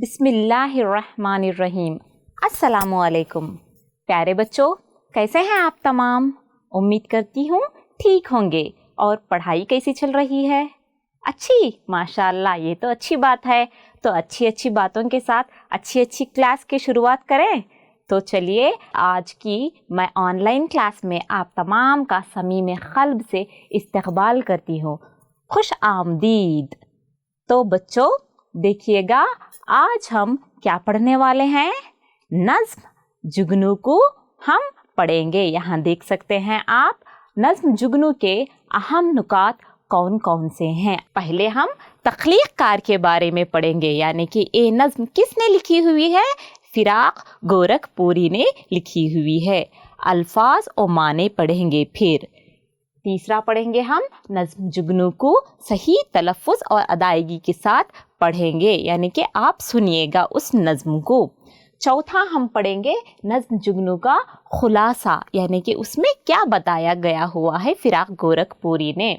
بسم اللہ الرحمن الرحیم۔ السلام علیکم پیارے بچوں، کیسے ہیں آپ تمام؟ امید کرتی ہوں ٹھیک ہوں گے۔ اور پڑھائی کیسی چل رہی ہے؟ اچھی؟ ماشاءاللہ، یہ تو اچھی بات ہے۔ تو اچھی باتوں کے ساتھ اچھی کلاس کی شروعات کریں۔ تو چلیے، آج کی میں آن لائن کلاس میں آپ تمام کا صمیم قلب سے استقبال کرتی ہوں۔ خوش آمدید۔ تو بچوں دیکھیے گا، آج ہم کیا پڑھنے والے ہیں؟ نظم جگنو کو ہم پڑھیں گے۔ یہاں دیکھ سکتے ہیں آپ، نظم جگنو کے اہم نکات کون کون سے ہیں۔ پہلے ہم تخلیق کار کے بارے میں پڑھیں گے، یعنی کہ یہ نظم کس نے لکھی ہوئی ہے؟ فراق گورکھپوری نے لکھی ہوئی ہے۔ الفاظ و معنی پڑھیں گے۔ پھر تیسرا پڑھیں گے ہم نظم جگنو کو صحیح تلفظ اور ادائیگی کے ساتھ پڑھیں گے، یعنی کہ آپ سنیے گا اس نظم کو۔ چوتھا ہم پڑھیں گے نظم جگنو کا خلاصہ، یعنی کہ اس میں کیا بتایا گیا ہوا ہے فراق گورکھپوری نے۔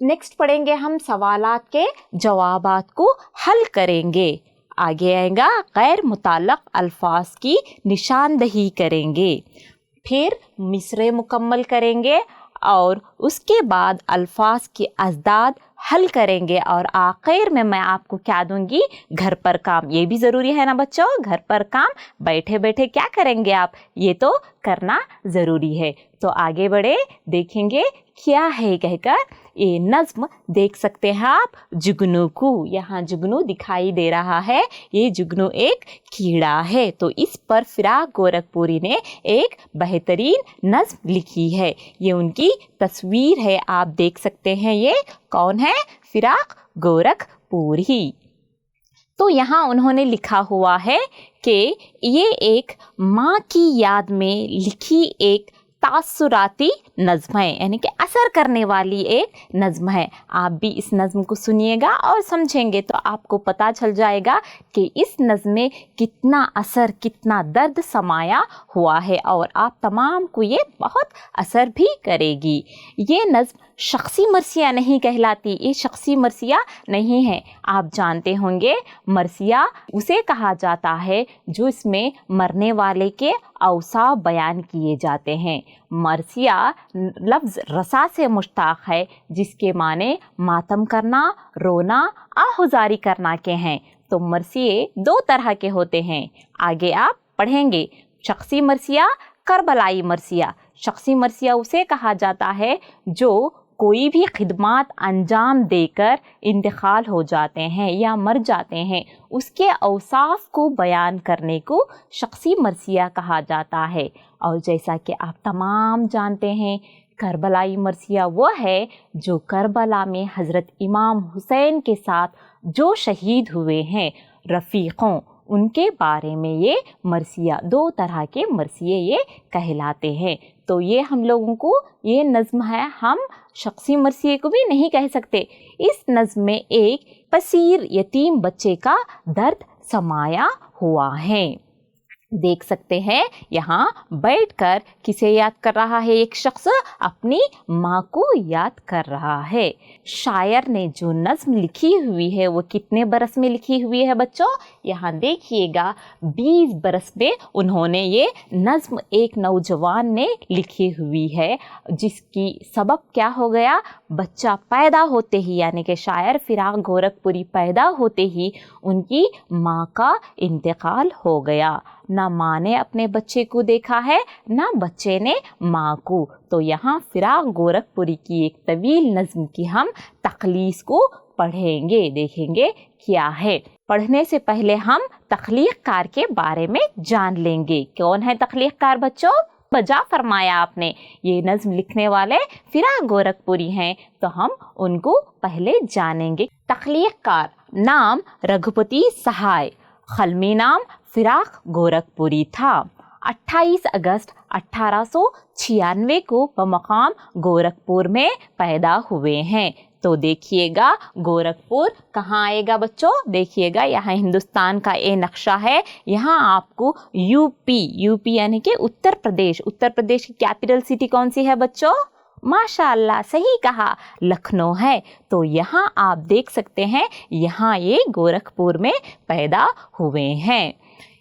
نیکسٹ پڑھیں گے ہم سوالات کے جوابات کو حل کریں گے۔ آگے آئے گا غیر متعلق الفاظ کی نشاندہی کریں گے۔ پھر مصرعے مکمل کریں گے اور اس کے بعد الفاظ کے ازداد حل کریں گے، اور آخر میں آپ کو کیا دوں گی؟ گھر پر کام۔ یہ بھی ضروری ہے نا بچوں، گھر پر کام بیٹھے بیٹھے کیا کریں گے آپ؟ یہ تو کرنا ضروری ہے۔ تو آگے بڑھے، دیکھیں گے کیا ہے کہہ کر یہ نظم دیکھ سکتے ہیں آپ جگنو کو۔ یہاں جگنو دکھائی دے رہا ہے، یہ جگنو ایک کیڑا ہے۔ تو اس پر فراق گورکھپوری نے ایک بہترین نظم لکھی ہے۔ یہ ان کی تصویر ہے، آپ دیکھ سکتے ہیں۔ یہ کون ہے؟ فراق گورکھپوری۔ تو یہاں انہوں نے لکھا ہوا ہے کہ یہ ایک ماں کی یاد میں لکھی ایک تاثراتی نظم ہے، یعنی کہ اثر کرنے والی ایک نظم ہے۔ آپ بھی اس نظم کو سنیے گا اور سمجھیں گے تو آپ کو پتہ چل جائے گا کہ اس نظم میں کتنا اثر، کتنا درد سمایا ہوا ہے، اور آپ تمام کو یہ بہت اثر بھی کرے گی۔ یہ نظم شخصی مرثیہ نہیں کہلاتی، یہ شخصی مرثیہ نہیں ہے۔ آپ جانتے ہوں گے مرثیہ اسے کہا جاتا ہے جو اس میں مرنے والے کے اوصاف بیان کیے جاتے ہیں۔ مرثیہ لفظ رثا سے مشتق ہے، جس کے معنی ماتم کرنا، رونا، آہوزاری کرنا کے ہیں۔ تو مرثیے دو طرح کے ہوتے ہیں، آگے آپ پڑھیں گے۔ شخصی مرثیہ، کربلائی مرثیہ۔ شخصی مرثیہ اسے کہا جاتا ہے جو کوئی بھی خدمات انجام دے کر انتقال ہو جاتے ہیں یا مر جاتے ہیں، اس کے اوصاف کو بیان کرنے کو شخصی مرثیہ کہا جاتا ہے۔ اور جیسا کہ آپ تمام جانتے ہیں، کربلائی مرثیہ وہ ہے جو کربلا میں حضرت امام حسین کے ساتھ جو شہید ہوئے ہیں، رفیقوں، ان کے بارے میں یہ مرثیہ، دو طرح کے مرثیے یہ کہلاتے ہیں۔ تو یہ ہم لوگوں کو یہ نظم ہے، ہم شخصی مرثیے کو بھی نہیں کہہ سکتے۔ اس نظم میں ایک پسیر یتیم بچے کا درد سمایا ہوا ہے۔ دیکھ سکتے ہیں یہاں بیٹھ کر کسے یاد کر رہا ہے؟ ایک شخص اپنی ماں کو یاد کر رہا ہے۔ شاعر نے جو نظم لکھی ہوئی ہے وہ کتنے برس میں لکھی ہوئی ہے بچوں؟ یہاں دیکھیے گا 20 برس میں انہوں نے یہ نظم ایک نوجوان نے لکھی ہوئی ہے، جس کی سبب کیا ہو گیا؟ بچہ پیدا ہوتے ہی، یعنی کہ شاعر فراق گورکھپوری پیدا ہوتے ہی ان کی ماں کا انتقال ہو گیا۔ نہ ماں نے اپنے بچے کو دیکھا ہے، نہ بچے نے ماں کو۔ تو یہاں فراق گورکھپوری کی ایک طویل نظم کی ہم تخلیص کو پڑھیں گے، دیکھیں گے کیا ہے۔ پڑھنے سے پہلے ہم تخلیق کار کے بارے میں جان لیں گے۔ کون ہے تخلیق کار بچوں؟ بجا فرمایا آپ نے، یہ نظم لکھنے والے فراق گورکھپوری ہیں، تو ہم ان کو پہلے جانیں گے۔ تخلیق کار نام رگھوپتی سہائے، قلمی نام فراق گورکھپوری تھا۔ 28 اگست 1896 کو بمقام گورکھپور میں پیدا ہوئے ہیں۔ تو دیکھیے گا گورکھپور کہاں آئے گا بچوں؟ دیکھیے گا یہاں ہندوستان کا یہ نقشہ ہے، یہاں آپ کو یو پی یعنی کہ اتر پردیش کی کیپٹل سٹی کون سی ہے بچوں؟ माशाअल्लाह, सही कहा, लखनऊ है। तो यहाँ आप देख सकते हैं, यहाँ ये गोरखपुर में पैदा हुए हैं।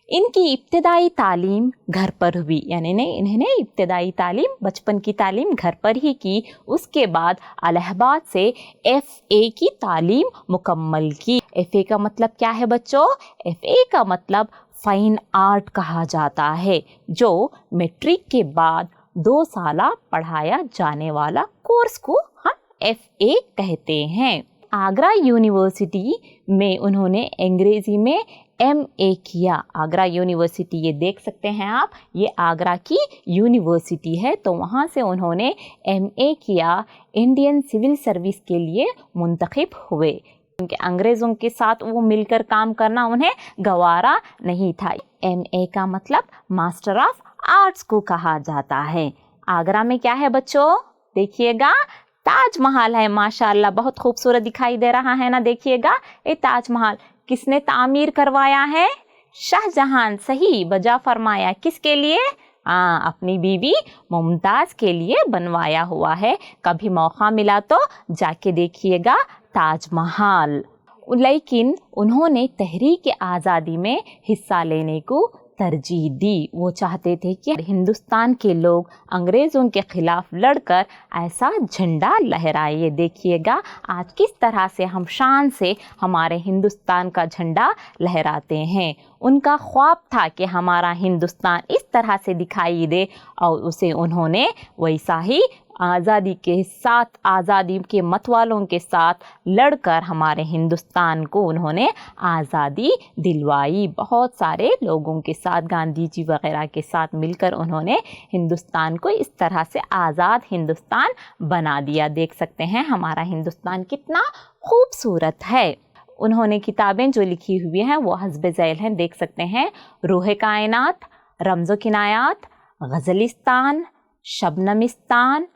इनकी इब्तदाई तालीम घर पर हुई, यानी इन्होंने इब्तदाई तालीम, बचपन की तालीम घर पर ही की। उसके बाद इलाहाबाद से FA की तालीम मुकम्मल की। FA का मतलब क्या है बच्चों? FA का मतलब फाइन आर्ट कहा जाता है, जो मैट्रिक के बाद 2 साल पढ़ाया जाने वाला कोर्स को हम FA कहते हैं। आगरा यूनिवर्सिटी में उन्होंने अंग्रेजी में MA किया। आगरा यूनिवर्सिटी, ये देख सकते हैं आप, ये आगरा की यूनिवर्सिटी है। तो वहाँ से उन्होंने MA किया। इंडियन सिविल सर्विस के लिए मुंतखब हुए, क्योंकि अंग्रेज़ों के साथ वो मिलकर काम करना उन्हें गवारा नहीं था। MA का मतलब मास्टर ऑफ आर्ट्स को कहा जाता है। आगरा में क्या है बच्चों? देखिएगा, ताजमहल है। माशाअल्लाह, बहुत खूबसूरत दिखाई दे रहा है ना। देखिएगा, ये ताजमहल किसने तामीर करवाया है? शाहजहां। सही बजा फरमाया। किसके लिए? अपनी बीवी मुमताज़ के लिए बनवाया हुआ है। कभी मौका मिला तो जाके देखिएगा ताजमहल। लेकिन उन्होंने तहरीक आज़ादी में हिस्सा लेने को तरजीह दी। वो चाहते थे कि हिंदुस्तान के लोग अंग्रेज़ों के ख़िलाफ़ लड़कर ऐसा झंडा लहराए। ये देखिएगा आज किस तरह से हम शान से हमारे हिंदुस्तान का झंडा लहराते हैं। उनका ख्वाब था कि हमारा हिंदुस्तान इस तरह से दिखाई दे, और उसे उन्होंने वैसा ही आज़ादी के साथ, आज़ादी के मतवालों के साथ लड़कर हमारे हिंदुस्तान को उन्होंने आज़ादी दिलवाई। बहुत सारे लोगों के साथ, गांधी जी वगैरह के साथ मिलकर उन्होंने हिंदुस्तान को इस तरह से आज़ाद हिंदुस्तान बना दिया। देख सकते हैं हमारा हिंदुस्तान कितना खूबसूरत है। उन्होंने किताबें जो लिखी हुई हैं वो हस्ब ज़ैल हैं। देख सकते हैं, रूह कायनात, रमज़ो किनायात, गज़लिस्तान, शबनमिस्तान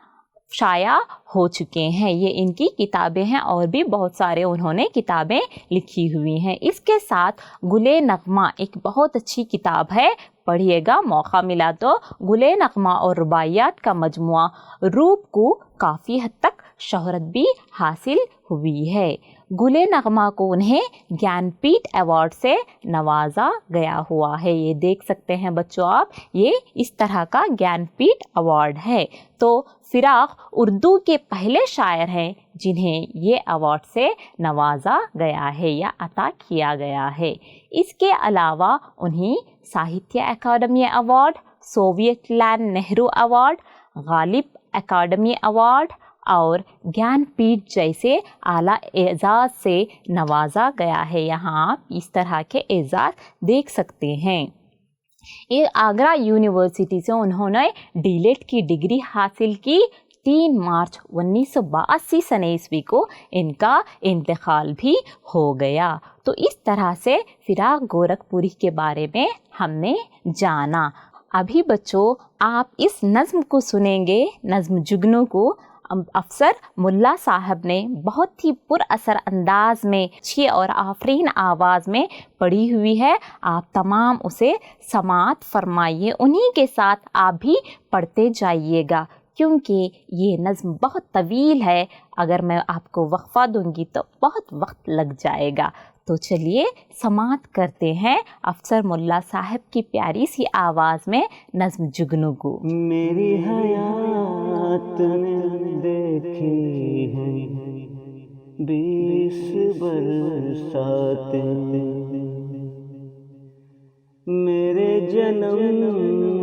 शाया हो चुके हैं। ये इनकी किताबें हैं, और भी बहुत सारे उन्होंने किताबें लिखी हुई हैं। इसके साथ गुले नगमा एक बहुत अच्छी किताब है, पढ़िएगा मौका मिला तो। गुले नगमा और रुबाइयात का मजमुआ रूप को काफ़ी हद तक शोहरत भी हासिल हुई है। गुले नगमा को उन्हें ज्ञानपीठ अवार्ड से नवाजा गया हुआ है। ये देख सकते हैं बच्चों आप, ये इस तरह का ज्ञानपीठ अवार्ड है। तो फिराक उर्दू के पहले शायर हैं जिन्हें ये अवार्ड से नवाजा गया है या अता किया गया है। इसके अलावा उन्हें Sahitya Akademi award, Soviet Land Nehru award, Ghalib Akademi award और ज्ञानपीठ जैसे आला एजाज़ से नवाजा गया है। यहाँ आप इस तरह के एजाज़ देख सकते हैं। ये आगरा यूनिवर्सिटी से उन्होंने डीलेट की डिग्री हासिल की। 3 मार्च 1982 सने ईस्वी को इनका इंतकाल भी हो गया। तो इस तरह से फिराक गोरखपुरी के बारे में हमने जाना। अभी बच्चों आप इस नज़्म को सुनेंगे, नज़्म जुगनू को अफसर मुल्ला साहब ने बहुत ही पुरअसर अंदाज में, अच्छी और आफरीन आवाज़ में पढ़ी हुई है। आप तमाम उसे समाअत फरमाइए, उन्हीं के साथ आप भी पढ़ते जाइएगा, क्योंकि ये नज़्म बहुत तवील है। अगर मैं आपको वक्फ़ा दूंगी तो बहुत वक्त लग जाएगा। तो चलिए समाअत करते हैं अफसर मुल्ला साहब की प्यारी सी आवाज़ में नज़्म जुगनू को। मेरी हयात में देखी है 20 बरसात, मेरे जन्म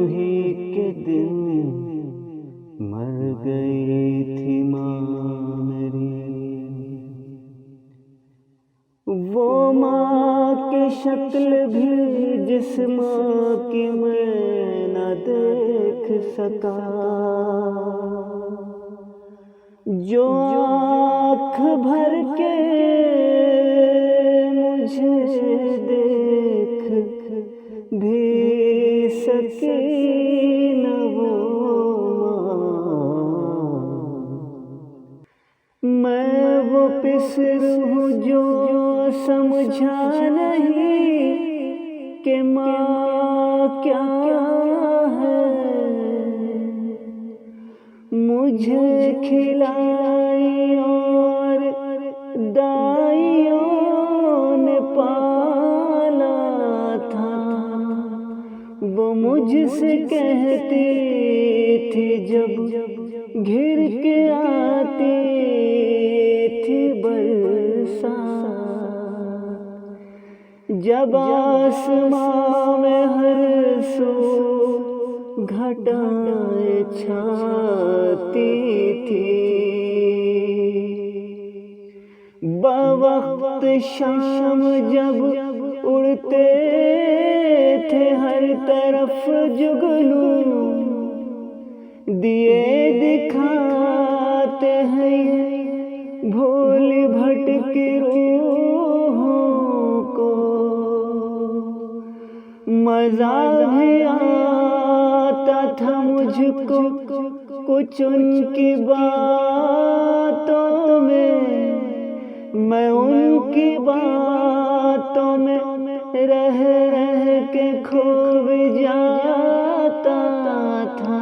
ही के दिन मर गई थी माँ मेरी। वो माँ की शक्ल भी जिस माँ की मैं न देख सका, जो आँख भर के मुझे देख भी सके न वो माँ। मैं वो पिसर हूँ जो समझा नहीं कि माँ क्या है। مجھے کھلائی اور دائیوں نے پالا تھا، وہ مجھ سے کہتی تھی جب گھر کے آتی تھی برسات، جب آسمان میں ہر سو گھٹائیں چھاتی تھی، بوقت شام جب اڑتے تھے ہر طرف جگنو، دیے دکھاتے ہیں بھول بھٹکی روحوں کو، مزہ بھی آتا تھا مجھ کو کچھ ان کی باتوں میں ان کی باتوں میں رہ رہ کے کھو بھی جاتا تھا،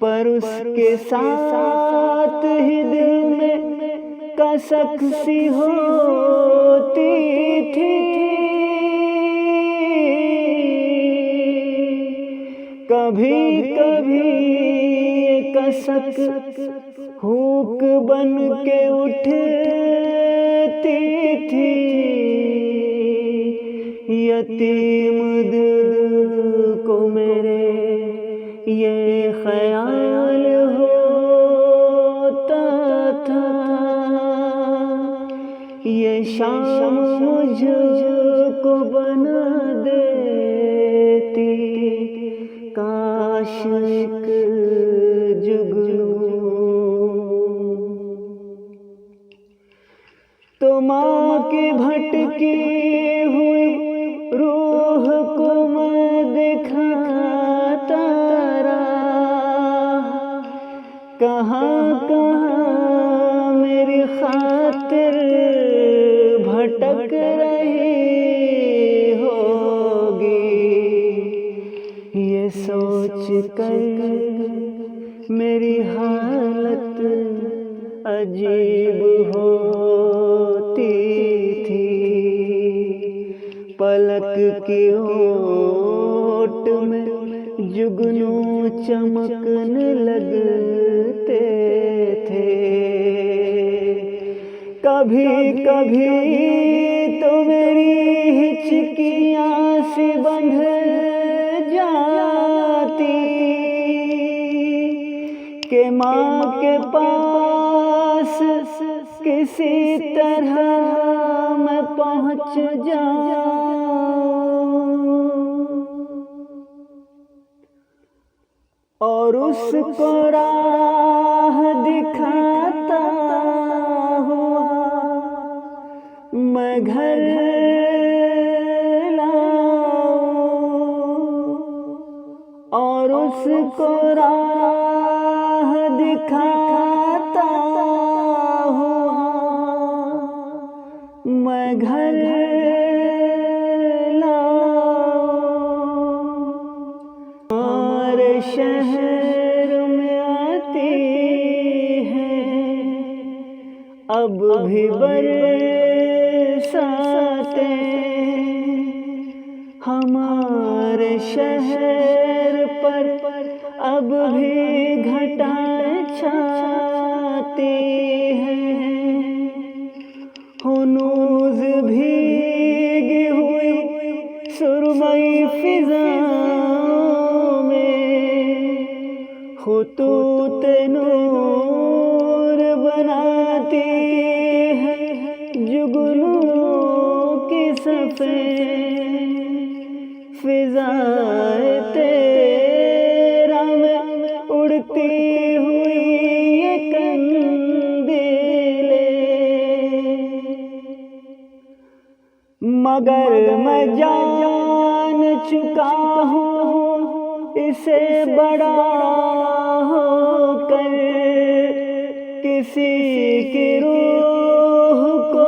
پر اس کے ساتھ ہی دل میں کسک سی ہوتی تھی، کبھی کبھی یہ کسک ہوک بن کے اٹھتی تھی، یتیم دل کو میرے یہ خیال ہوتا تھا، یہ شام مجھ کو بنا دیتی کاش ایک جگنو، تو ماں کی بھٹکی ہوئی روح کو میں دکھاتا رہا، کہاں کہاں میری خاطر بھٹک رہی ہوگی، یہ سوچ کر میری حالت عجیب ہوتی تھی، پلک کی اوٹ میں جگنو چمکنے لگتے تھے، کبھی کبھی تو میری ہچکیاں سی بندھ جاتی کہ ماں کے پاس کسی طرح میں پہنچ جاؤں، اور اس کو راہ دکھاتا ہوا میں گھر لاؤں، اور اس کو راہ دکھاتا ہوا میں گھر ہمارے شہر میں آتی ہے اب بھی برساتیں، ہمارے شہر پر اب بھی گھٹائیں چھاتی ہیں، ہنوز بھیگی ہوئی سرمئی فضاؤں میں خطوط نور بناتی ہے جگنوں کی سفید فضائے تیرا میں اڑتی ہوئی یہ قندیلیں، مگر میں جان چکا ہوں اسے بڑا ہو کر، کسی کی روح کو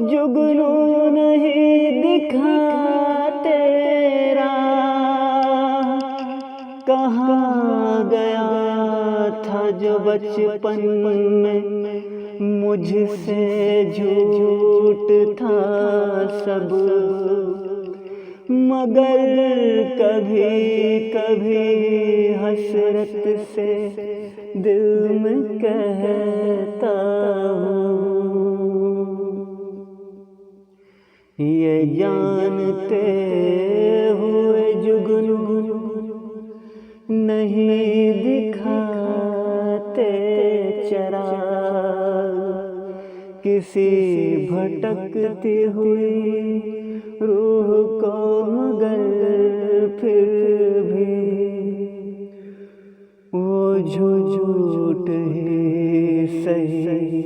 جگنو نہیں دکھاتے، کہاں گیا बचपन में मुझसे झूठ था सब, मगर कभी कभी हसरत से दिल में कहता हूँ, ये जानते हुए जुगनू नहीं दिखाते चराग, किसी भटकती हुई रूह को, मगर फिर भी वो झूठ ही सही,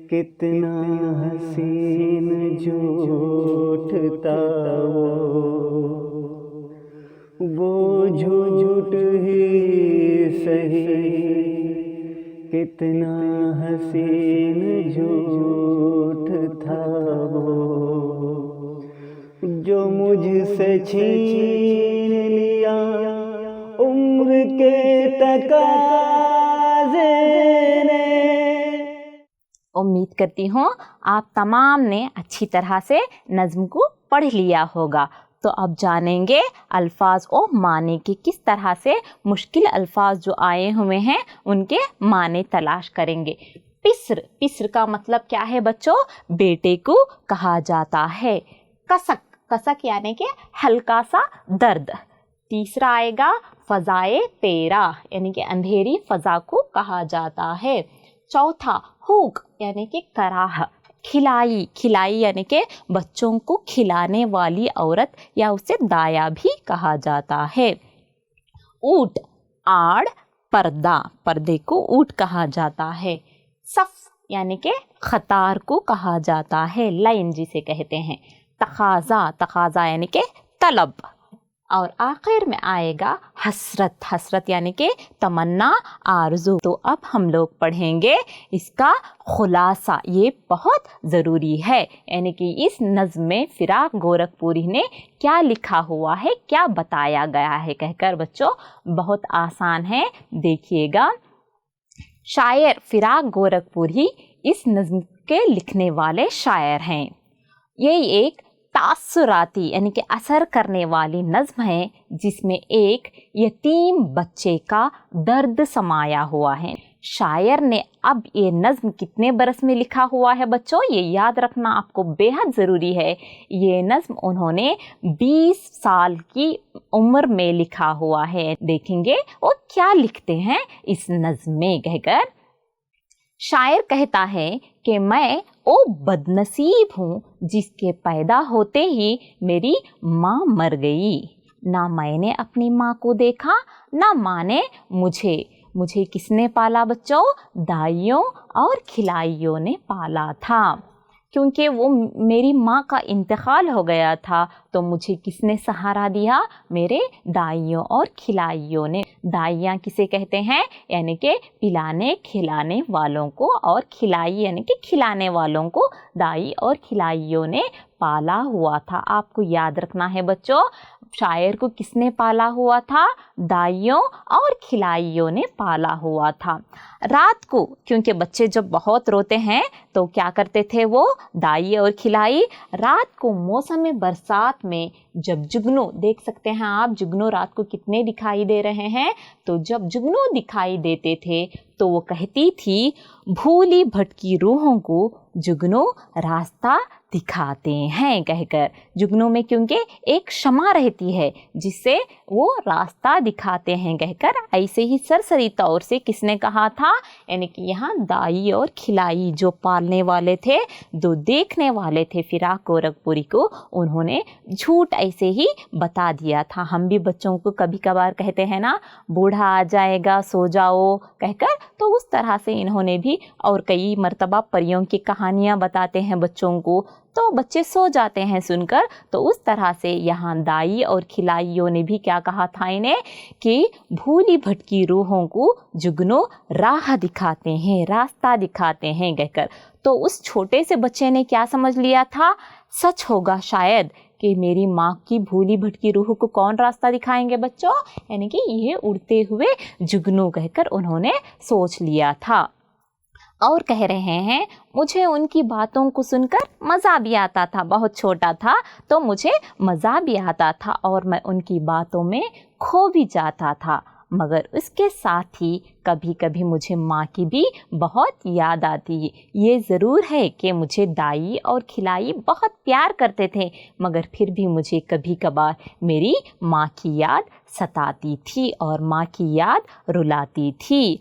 कितना हसीन झूठ था वो झूठ ही सही, कितना हसीन झूठ था वो, जो मुझसे छीन लिया उम्र के तकाज़े ने। उम्मीद करती हूँ आप तमाम ने अच्छी तरह से नज़्म को पढ़ लिया होगा। तो अब जानेंगे अल्फाज और माने के किस तरह से मुश्किल अल्फाज जो आए हुए हैं उनके माने तलाश करेंगे। पिस्र, पिस्र का मतलब क्या है बच्चों? बेटे को कहा जाता है। कसक, कसक यानी कि हल्का सा दर्द। तीसरा आएगा फ़ज़ाए तेरा, यानी कि अंधेरी फ़ज़ा को कहा जाता है। चौथा हुक यानी कि कराह। खिलाई, खिलाई यानी कि बच्चों को खिलाने वाली औरत या उसे दाया भी कहा जाता है। ऊट, आड़, पर्दा, पर्दे को ऊट कहा जाता है। सफ यानी कि खतार को कहा जाता है, लाइन जिसे कहते हैं। तकाजा, तकाजा यानी कि तलब। और आखिर में आएगा हसरत, हसरत यानी कि तमन्ना, आरज़ू। तो अब हम लोग पढ़ेंगे इसका खुलासा, ये बहुत ज़रूरी है, यानी कि इस नज़्म में फ़िराक़ गोरखपुरी ने क्या लिखा हुआ है, क्या बताया गया है कहकर। बच्चों बहुत आसान है, देखिएगा। शायर फ़िराक़ गोरखपुरी इस नज़्म के लिखने वाले शायर हैं। ये एक तासुराती यानी कि असर करने वाली नज़्म है जिसमें एक यतीम बच्चे का दर्द समाया हुआ है। शायर ने अब ये नज़्म कितने बरस में लिखा हुआ है बच्चों? ये याद रखना आपको बेहद ज़रूरी है। ये नज़्म उन्होंने 20 साल की उम्र में लिखा हुआ है। देखेंगे वो क्या लिखते हैं इस नज़्म में कहकर। शायर कहता है कि मैं ओ बदनसीब हूँ जिसके पैदा होते ही मेरी माँ मर गई। ना मैंने अपनी माँ को देखा, ना माँ ने मुझे। मुझे किसने पाला बच्चों? दाइयों और खिलाइयों ने पाला था। क्योंकि वो मेरी माँ का इंतकाल हो गया था तो मुझे किसने सहारा दिया? मेरे दाइयों और खिलाइयों ने। दाइयाँ किसे कहते हैं? यानी कि पिलाने खिलाने वालों को, और खिलाई यानी कि खिलाने वालों को दाई और खिलाइयों ने पाला हुआ था। आपको याद रखना है बच्चों, शायर को किसने पाला हुआ था? दाइयों और खिलाइयों ने पाला हुआ था। रात को, क्योंकि बच्चे जब बहुत रोते हैं तो क्या करते थे वो दाई और खिलाई? रात को मौसम बरसात में जब जुगनू, देख सकते हैं आप जुगनू रात को कितने दिखाई दे रहे हैं, तो जब जुगनू दिखाई देते थे तो वो कहती थी, भूली भटकी रूहों को जुगनू रास्ता दिखाते हैं कहकर। जुगनू में क्योंकि एक क्षमा रहती है जिससे वो रास्ता दिखाते हैं कहकर। ऐसे ही सरसरी तौर से किसने कहा था? यानी कि यहाँ दाई और खिलाई जो पालने वाले थे, जो देखने वाले थे फ़िराक़ गोरखपुरी को, उन्होंने झूठ ऐसे ही बता दिया था। हम भी बच्चों को कभी कभार कहते हैं ना, बूढ़ा आ जाएगा सो जाओ कहकर, तो उस तरह से इन्होंने भी, और कई मर्तबा परियों की कहानियाँ बताते हैं बच्चों को तो बच्चे सो जाते हैं सुनकर। तो उस तरह से यहाँ दाई और खिलाइयों ने भी क्या कहा था इन्हें कि भूली भटकी रूहों को जुगनू राह दिखाते हैं, रास्ता दिखाते हैं कहकर। तो उस छोटे से बच्चे ने क्या समझ लिया था? सच होगा शायद कि मेरी माँ की भूली भटकी रूह को कौन रास्ता दिखाएंगे बच्चों, यानी कि ये उड़ते हुए जुगनू कहकर उन्होंने सोच लिया था। और कह रहे हैं मुझे उनकी बातों को सुनकर मज़ा भी आता था, बहुत छोटा था तो मुझे मज़ा भी आता था और मैं उनकी बातों में खो भी जाता था, मगर उसके साथ ही कभी कभी मुझे माँ की भी बहुत याद आती। ये ज़रूर है कि मुझे दाई और खिलाई बहुत प्यार करते थे, मगर फिर भी मुझे कभी कभार मेरी माँ की याद सताती थी और माँ की याद रुलाती थी।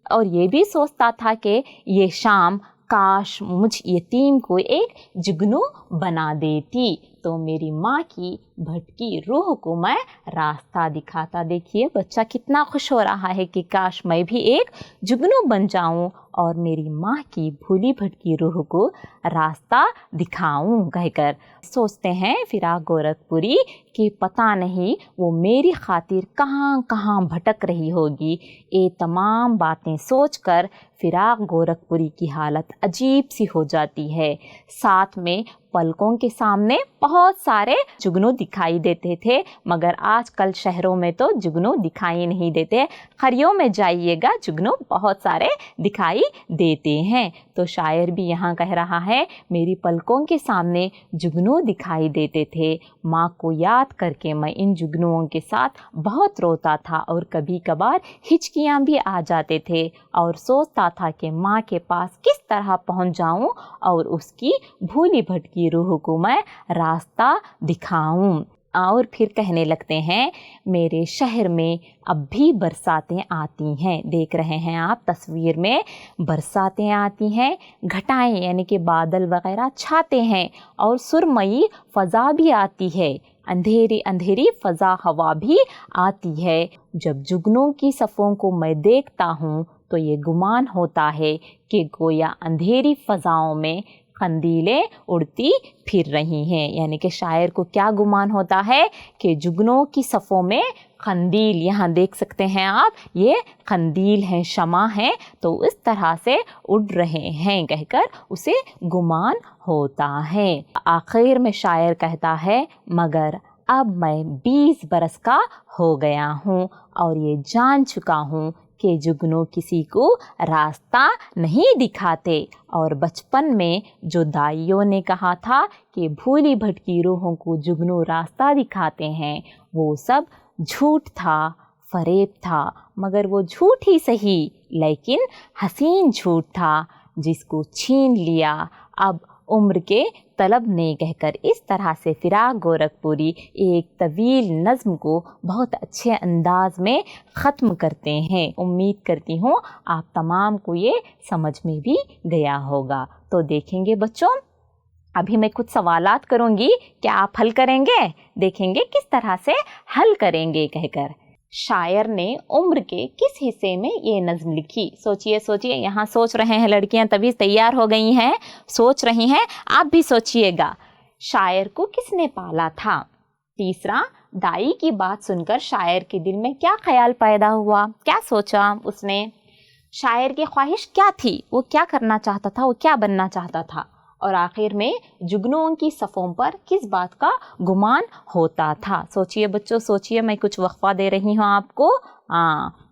और ये भी सोचता था कि ये शाम काश मुझ यतीम को एक जुगनू बना देती तो मेरी माँ की भटकी रूह को मैं रास्ता दिखाता। देखिए बच्चा कितना खुश हो रहा है कि काश मैं भी एक जुगनू बन जाऊं और मेरी माँ की भूली भटकी रूह को रास्ता दिखाऊं कहकर। सोचते हैं फिराक गोरखपुरी कि पता नहीं वो मेरी खातिर कहाँ कहाँ भटक रही होगी। ये तमाम बातें सोचकर फिराक गोरखपुरी की हालत अजीब सी हो जाती है। साथ में पलकों के सामने बहुत सारे जुगनू दिखाई देते थे, मगर आजकल शहरों में तो जुगनू दिखाई नहीं देते। खरियों में जाइएगा जुगनू बहुत सारे दिखाई देते हैं। तो शायर भी यहाँ कह रहा है मेरी पलकों के सामने जुगनू दिखाई देते थे, माँ को याद करके मैं इन जुगनुओं के साथ बहुत रोता था और कभी कभार हिचकियाँ भी आ जाते थे और सोचता था कि माँ के पास किस तरह पहुँच जाऊँ और उसकी भूली भटकी रूह को मैं रास्ता दिखाऊं। और फिर कहने लगते हैं मेरे शहर में अब भी बरसातें आती हैं। देख रहे हैं आप तस्वीर में बरसातें आती हैं, घटाएं यानी कि बादल वगैरह छाते हैं और सुरमई फ़ज़ा भी आती है, अंधेरी अंधेरी फ़ज़ा हवा भी आती है। जब जुगनों की सफ़ों को मैं देखता हूँ तो ये गुमान होता है कि गोया अंधेरी फ़ज़ाओं में कंदीलें उड़ती फिर रही हैं। यानी कि शायर को क्या गुमान होता है कि जुगनों की सफ़ों में कंदील, यहाँ देख सकते हैं आप, ये कंदील हैं, शमा हैं, तो इस तरह से उड़ रहे हैं कहकर उसे गुमान होता है। आखिर में शायर कहता है मगर अब मैं 20 बरस का हो गया हूँ और ये जान चुका हूँ कि जुगनू किसी को रास्ता नहीं दिखाते और बचपन में जो दाइयों ने कहा था कि भूली भटकी रूहों को जुगनू रास्ता दिखाते हैं वो सब झूठ था, फरेब था, मगर वो झूठ ही सही लेकिन हसीन झूठ था जिसको छीन लिया अब उम्र के तलब ने कहकर। इस तरह से फिराक गोरखपुरी एक तवील नज़्म को बहुत अच्छे अंदाज में ख़त्म करते हैं। उम्मीद करती हूँ आप तमाम को ये समझ में भी गया होगा। तो देखेंगे बच्चों, अभी मैं कुछ सवालात करूँगी, क्या आप हल करेंगे? देखेंगे किस तरह से हल करेंगे कहकर। शायर ने उम्र के किस हिस्से में ये नज़्म लिखी? सोचिए सोचिए, यहाँ सोच रहे हैं लड़कियाँ तभी तैयार हो गई हैं, सोच रही हैं, आप भी सोचिएगा। शायर को किसने पाला था? तीसरा, दाई की बात सुनकर शायर के दिल में क्या ख्याल पैदा हुआ, क्या सोचा उसने? शायर की ख्वाहिश क्या थी, वो क्या करना चाहता था, वो क्या बनना चाहता था? और आखिर में जुगनुओं की सफ़ों पर किस बात का गुमान होता था? सोचिए बच्चों, सोचिए, मैं कुछ वक्फा दे रही हूँ आपको।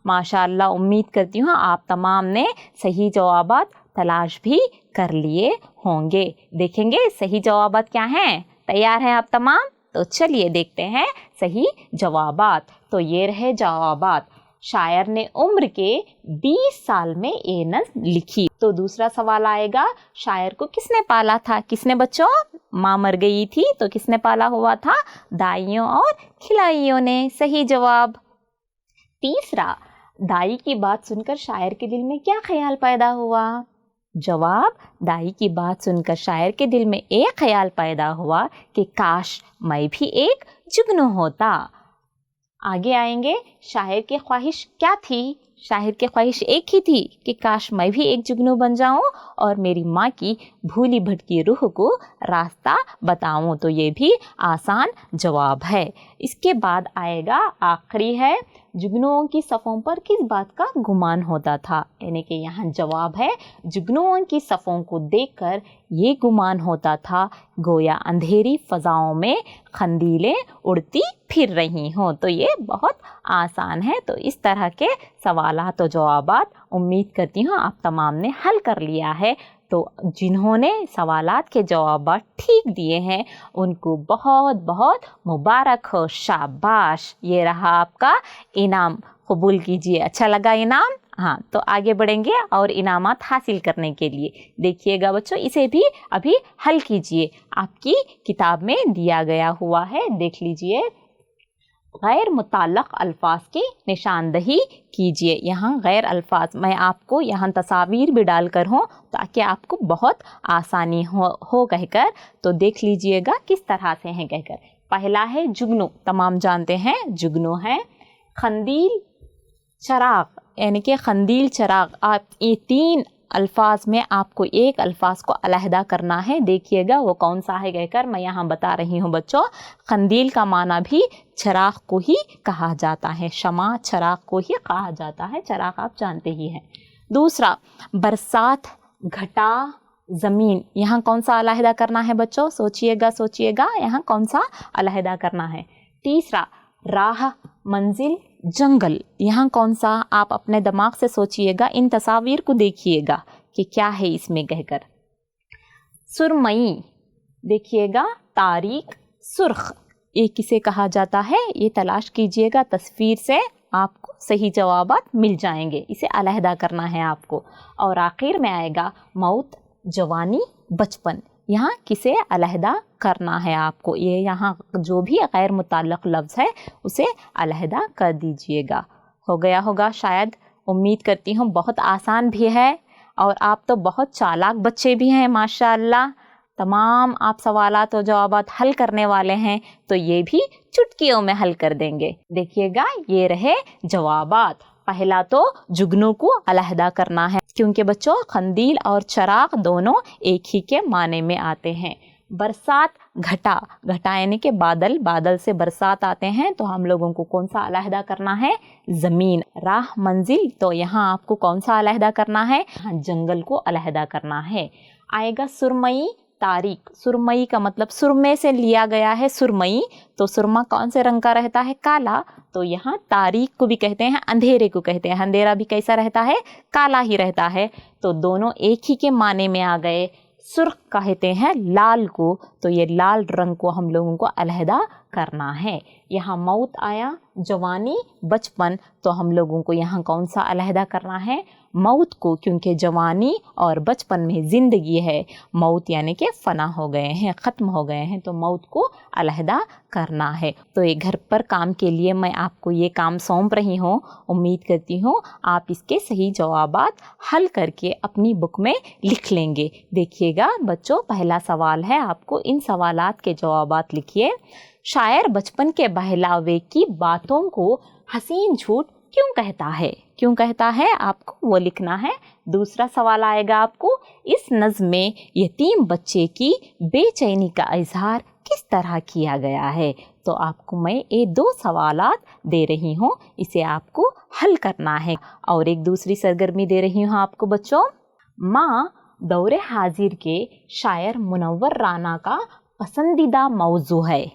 माशाअल्लाह, उम्मीद करती हूँ आप तमाम ने सही जवाबात तलाश भी कर लिए होंगे। देखेंगे सही जवाबात क्या हैं? तैयार हैं आप तमाम? तो चलिए देखते हैं सही जवाबात। तो ये रहे जवाबात। शायर ने उम्र के 20 साल में ये नज़्म लिखी। तो दूसरा सवाल आएगा, शायर को किसने पाला था? किसने बच्चों? माँ मर गई थी तो किसने पाला हुआ था? दाइयों और खिलाइयों ने। सही जवाब। तीसरा, दाई की बात सुनकर शायर के दिल में क्या ख्याल पैदा हुआ? जवाब, दाई की बात सुनकर शायर के दिल में एक ख्याल पैदा हुआ कि काश मैं भी एक जुगनू होता। आगे आएंगे, शायर की ख्वाहिश क्या थी? शाहिर की ख्वाहिश एक ही थी कि काश मैं भी एक जुगनू बन जाऊं और मेरी माँ की भूली भटकी रूह को रास्ता बताऊं। तो ये भी आसान जवाब है। इसके बाद आएगा आखिरी है, जुगनुओं की सफ़ों पर किस बात का गुमान होता था। यानी कि यहाँ जवाब है, जुगनुओं की सफ़ों को देखकर ये गुमान होता था गोया अंधेरी फ़ज़ाओं में खंदीलें उड़ती फिर रही हों। तो ये बहुत आसान है। तो इस तरह के सवालात और जवाबात उम्मीद करती हूँ आप तमाम ने हल कर लिया है। तो जिन्होंने सवालात के जवाबात ठीक दिए हैं उनको बहुत बहुत मुबारक हो, शाबाश। ये रहा आपका इनाम, कबूल कीजिए। अच्छा लगा इनाम? हाँ, तो आगे बढ़ेंगे और इनामात हासिल करने के लिए। देखिएगा बच्चों, इसे भी अभी हल कीजिए, आपकी किताब में दिया गया हुआ है, देख लीजिए। गैर मुताल्लक़ अल्फाज की निशानदही कीजिए। यहाँ गैर अल्फाज मैं आपको यहाँ तस्वीर भी डालकर हूँ ताकि आपको बहुत आसानी हो कहकर। तो देख लीजिएगा किस तरह से हैं कहकर। पहला है जुगनू, तमाम जानते हैं जुगनू है। खंदील चराग, यानी कि खंदील चराग, आप ये तीन अल्फाज में आपको एक अल्फाज को अलहदा करना है। देखिएगा वो कौन सा है कहकर मैं यहाँ बता रही हूँ बच्चों। खंदील का माना भी चराग को ही कहा जाता है, शमा चराग को ही कहा जाता है, चराग आप जानते ही हैं। दूसरा बरसात, घटा, ज़मीन, यहाँ कौन सा अलहदा करना है बच्चों? सोचिएगा यहाँ कौन सा अलहदा करना है। तीसरा राह, मंजिल, जंगल, यहाँ कौन सा? आप अपने दिमाग से सोचिएगा, इन तस्वीर को देखिएगा कि क्या है इसमें कहकर। सुरमई, देखिएगा, तारीक, सुर्ख, ये किसे कहा जाता है? ये तलाश कीजिएगा तस्वीर से, आपको सही जवाबात मिल जाएंगे। इसे अलहदा करना है आपको। और आखिर में आएगा मौत, जवानी, बचपन, यहाँ किसे अलहदा करना है आपको। ये यहाँ जो भी गैर मुताल्लक़ लफ्ज़ है उसे अलहदा कर दीजिएगा। हो गया होगा शायद, उम्मीद करती हूँ। बहुत आसान भी है और आप तो बहुत चालाक बच्चे भी हैं माशाअल्लाह। तमाम आप सवालात और जवाबात हल करने वाले हैं, तो ये भी चुटकियों में हल कर देंगे। देखिएगा ये रहे जवाबात। पहला तो जुगनू को अलहदा करना है, क्योंकि बच्चों खंदील और चराग दोनों एक ही के माने में आते हैं। बरसात, घटा, घटा यानी कि बादल, बादल से बरसात आते हैं, तो हम लोगों को कौन सा अलहदा करना है? ज़मीन। राह, मंजिल, तो यहाँ आपको कौन सा अलहदा करना है? जंगल को अलहदा करना है। आएगा सुरमई, तारीक, सुरमई का मतलब सुरमे से लिया गया है सुरमई, तो सुरमा कौन से रंग का रहता है? काला। तो यहाँ तारीक को भी कहते हैं, अंधेरे को कहते हैं। अंधेरा भी कैसा रहता है? काला ही रहता है। तो दोनों एक ही के माने में आ गए। सुर्ख कहते हैं लाल को, तो ये लाल रंग को हम लोगों को अलहदा करना है। यहाँ मौत आया, जवानी, बचपन, तो हम लोगों को यहाँ कौन सा अलहदा करना है? मौत को, क्योंकि जवानी और बचपन में ज़िंदगी है, मौत यानी कि फ़ना हो गए हैं, ख़त्म हो गए हैं, तो मौत को अलहदा करना है। तो ये घर पर काम के लिए मैं आपको ये काम सौंप रही हूँ। उम्मीद करती हूँ आप इसके सही जवाबात हल करके अपनी बुक में लिख लेंगे। देखिएगा बच्चों, पहला सवाल है, आपको इन सवालात के जवाबात लिखिए। शायर बचपन के बहलावे की बातों को हसीन झूठ क्यों कहता है? क्यों कहता है आपको वो लिखना है। दूसरा सवाल आएगा आपको, इस नज़्म में यतीम बच्चे की बेचैनी का इजहार किस तरह किया गया है? तो आपको मैं ये दो सवालात दे रही हूँ, इसे आपको हल करना है। और एक दूसरी सरगर्मी दे रही हूँ आपको बच्चों। माँ दौरे हाजिर के शायर मुनव्वर राना का पसंदीदा मौजू है,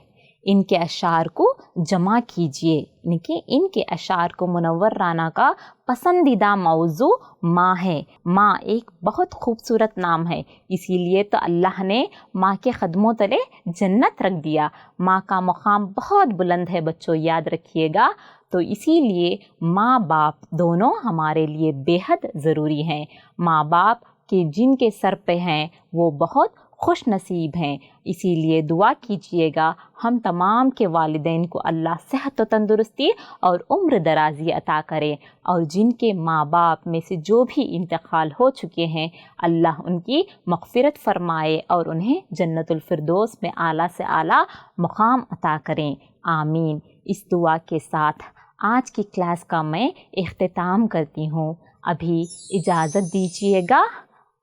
इनके अशार को जमा कीजिए। यानी कि इनके अशार को मुनव्वर राना का पसंदीदा मौजू माँ है। माँ एक बहुत खूबसूरत नाम है, इसीलिए तो अल्लाह ने माँ के कदमों तले जन्नत रख दिया। माँ का मुकाम बहुत बुलंद है बच्चों, याद रखिएगा। तो इसीलिए माँ बाप दोनों हमारे लिए बेहद ज़रूरी हैं। माँ बाप के जिनके सर पे हैं वो बहुत खुश नसीब हैं। इसीलिए दुआ कीजिएगा हम तमाम के वालिदैन को अल्लाह सेहत व तंदुरुस्ती और उम्र दराज़ी अता करे, और जिनके माँ बाप में से जो भी इंतकाल हो चुके हैं अल्लाह उनकी मग़फ़िरत फ़रमाए और उन्हें जन्नतुल फ़िरदौस में आला से आला मुक़ाम अता करें। आमीन। इस दुआ के साथ آج کی کلاس کا میں اختتام کرتی ہوں. ابھی اجازت دیجیے گا.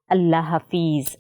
اللہ حافظ.